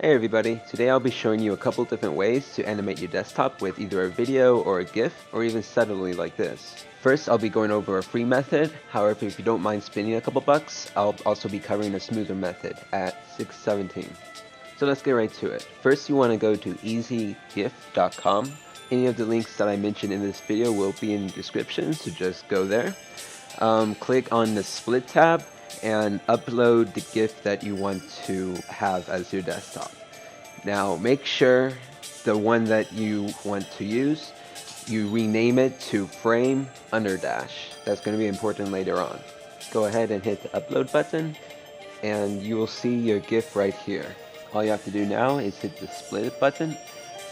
Hey everybody, today I'll be showing you a couple different ways to animate your desktop with either a video or a GIF or even subtly like this. First, I'll be going over a free method. However, if you don't mind spending a couple bucks, I'll also be covering a smoother method at $6.17. So let's get right to it. First, you want to go to easygif.com. Any of the links that I mentioned in this video will be in the description, so just go there. Click on the split tab and upload the GIF that you want to have as your desktop. Now make sure the one that you want to use, you rename it to frame underdash. That's going to be important later on. Go ahead and hit the upload button and you will see your GIF right here. All you have to do now is hit the split button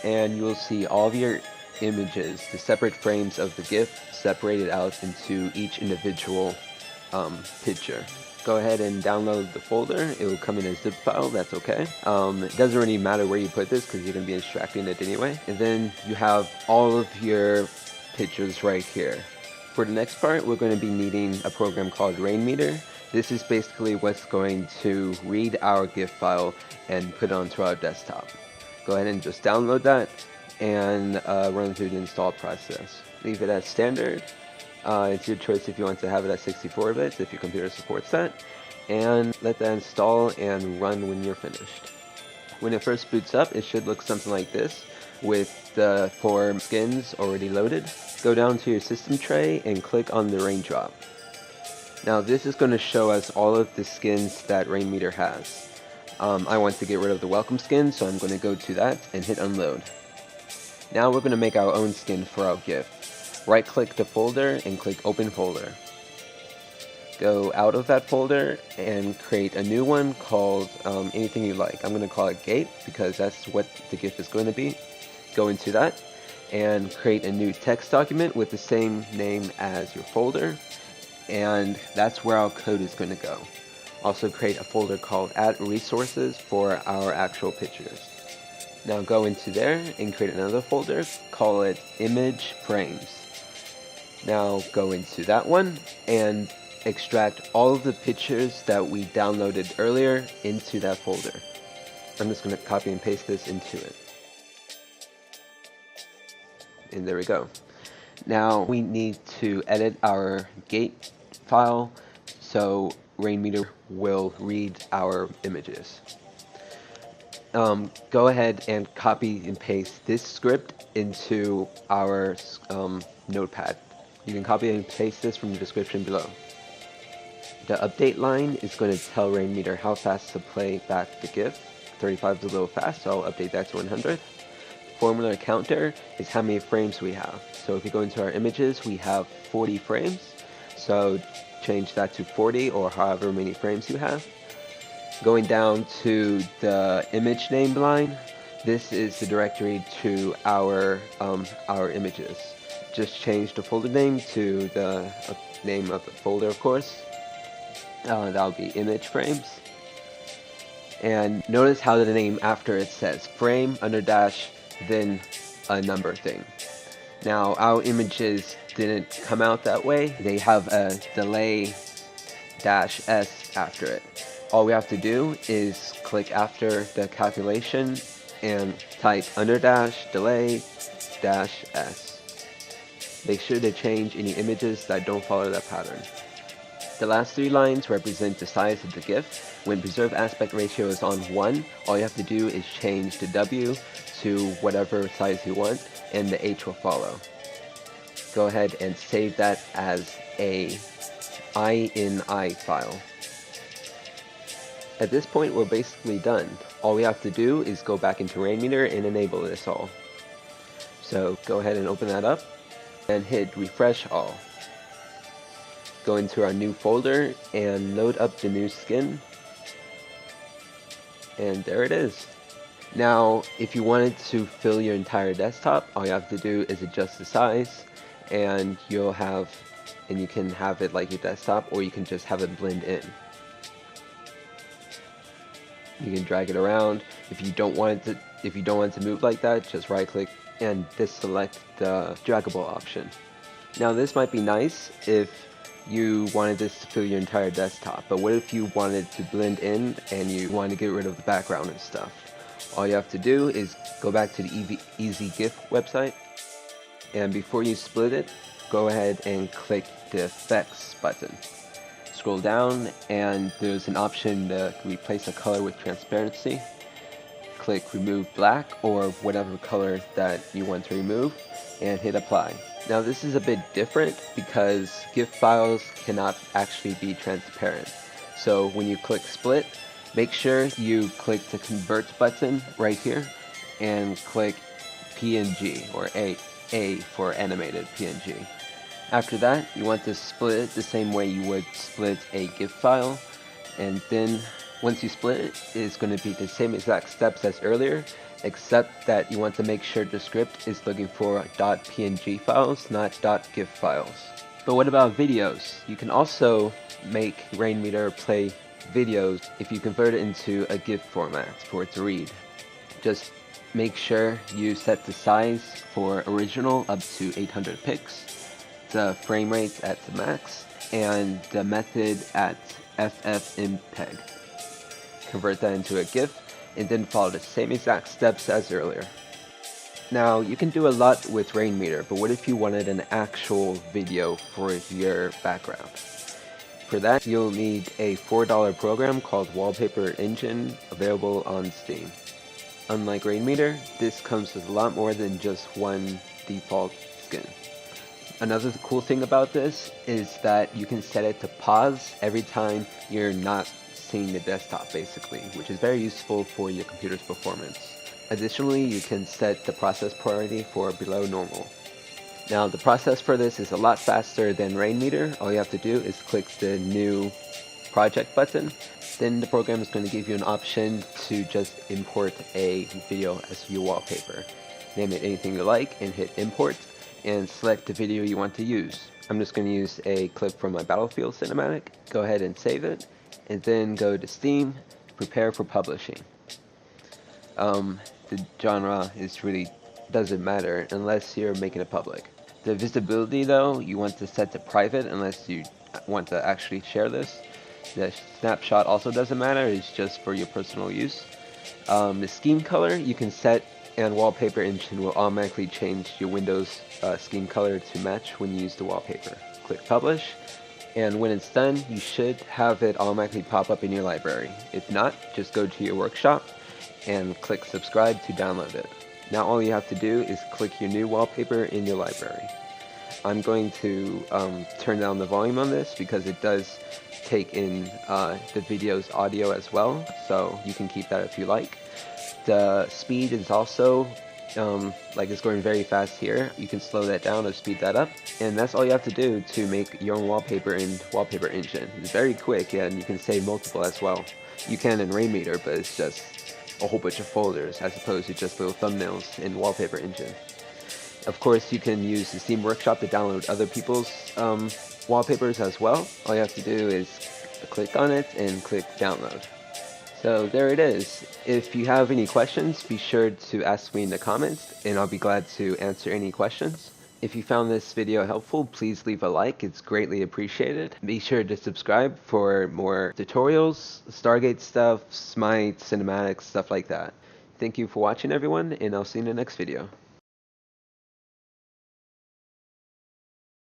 and you will see all of your images, the separate frames of the GIF separated out into each individual picture. Go ahead and download the folder. It will come in a zip file, that's okay. It doesn't really matter where you put this because you're going to be extracting it anyway. And then you have all of your pictures right here. For the next part, we're going to be needing a program called Rainmeter. This is basically what's going to read our GIF file and put it onto our desktop. Go ahead and just download that and run through the install process. Leave it as standard. It's your choice if you want to have it at 64 bits, if your computer supports that, and let that install and run when you're finished. When it first boots up, it should look something like this, with the 4 skins already loaded. Go down to your system tray and click on the raindrop. Now this is going to show us all of the skins that Rainmeter has. I want to get rid of the welcome skin, so I'm going to go to that and hit unload. Now we're going to make our own skin for our GIF. Right click the folder and click open folder. Go out of that folder and create a new one called anything you like. I'm going to call it Gate because that's what the GIF is going to be. Go into that and create a new text document with the same name as your folder, and that's where our code is going to go. Also create a folder called Add Resources for our actual pictures. Now go into there and create another folder, call it Image Frames. Now go into that one and extract all of the pictures that we downloaded earlier into that folder. I'm just going to copy and paste this into it. And there we go. Now we need to edit our gate file so Rainmeter will read our images. Go ahead and copy and paste this script into our notepad. You can copy and paste this from the description below. The update line is going to tell Rainmeter how fast to play back the GIF. 35 is a little fast, so I'll update that to 100. Formula counter is how many frames we have. So if you go into our images, we have 40 frames. So change that to 40 or however many frames you have. Going down to the image name line, this is the directory to our images. Just change the folder name to the name of the folder, of course. That'll be image frames. And notice how the name after it says frame underdash then a number thing. Now our images didn't come out that way. They have a delay dash s after it. All we have to do is click after the calculation and type underdash delay dash s. Make sure to change any images that don't follow that pattern. The last 3 lines represent the size of the GIF. When PreserveAspectRatio is on 1, all you have to do is change the W to whatever size you want, and the H will follow. Go ahead and save that as a INI file. At this point, we're basically done. All we have to do is go back into Rainmeter and enable this all. So go ahead and open that up and hit refresh all. Go into our new folder and load up the new skin. And there it is. Now, if you wanted to fill your entire desktop, all you have to do is adjust the size and you can have it like your desktop, or you can just have it blend in. You can drag it around. If you don't want it to move like that, just right click and deselect the draggable option. Now this might be nice if you wanted this to fill your entire desktop, but what if you wanted to blend in and you wanted to get rid of the background and stuff? All you have to do is go back to the Easy GIF website, and before you split it, go ahead and click the Effects button. Scroll down and there's an option to replace a color with transparency. Click Remove Black or whatever color that you want to remove and hit Apply. Now this is a bit different because GIF files cannot actually be transparent. So when you click Split, make sure you click the Convert button right here and click PNG or A for animated PNG. After that, you want to split it the same way you would split a GIF file, and then once you split it, it's going to be the same exact steps as earlier, except that you want to make sure the script is looking for .png files, not .gif files. But what about videos? You can also make Rainmeter play videos if you convert it into a GIF format for it to read. Just make sure you set the size for original up to 800 pics, the frame rate at the max, and the method at ffmpeg. Convert that into a GIF, and then follow the same exact steps as earlier. Now, you can do a lot with Rainmeter, but what if you wanted an actual video for your background? For that, you'll need a $4 program called Wallpaper Engine, available on Steam. Unlike Rainmeter, this comes with a lot more than just one default skin. Another cool thing about this is that you can set it to pause every time you're not seeing the desktop, basically, which is very useful for your computer's performance. Additionally, you can set the process priority for below normal. Now, the process for this is a lot faster than Rainmeter. All you have to do is click the New Project button. Then the program is going to give you an option to just import a video as your wallpaper. Name it anything you like and hit Import, and select the video you want to use. I'm just going to use a clip from my Battlefield cinematic. Go ahead and save it, and then go to Steam, prepare for publishing. The genre really doesn't matter unless you're making it public. The visibility though, you want to set to private unless you want to actually share this. The snapshot also doesn't matter, it's just for your personal use. The scheme color you can set, and Wallpaper Engine will automatically change your Windows scheme color to match when you use the wallpaper. Click Publish, and when it's done, you should have it automatically pop up in your library. If not, just go to your workshop and click Subscribe to download it. Now all you have to do is click your new wallpaper in your library. I'm going to turn down the volume on this because it does take in the video's audio as well, so you can keep that if you like. The speed is also, it's going very fast here. You can slow that down or speed that up, and that's all you have to do to make your own wallpaper in Wallpaper Engine. It's very quick, and you can save multiple as well. You can in Rainmeter, but it's just a whole bunch of folders as opposed to just little thumbnails in Wallpaper Engine. Of course, you can use the Steam Workshop to download other people's wallpapers as well. All you have to do is click on it and click Download. So there it is. If you have any questions, be sure to ask me in the comments, and I'll be glad to answer any questions. If you found this video helpful, please leave a like, it's greatly appreciated. Be sure to subscribe for more tutorials, Stargate stuff, Smite, cinematics, stuff like that. Thank you for watching everyone, and I'll see you in the next video.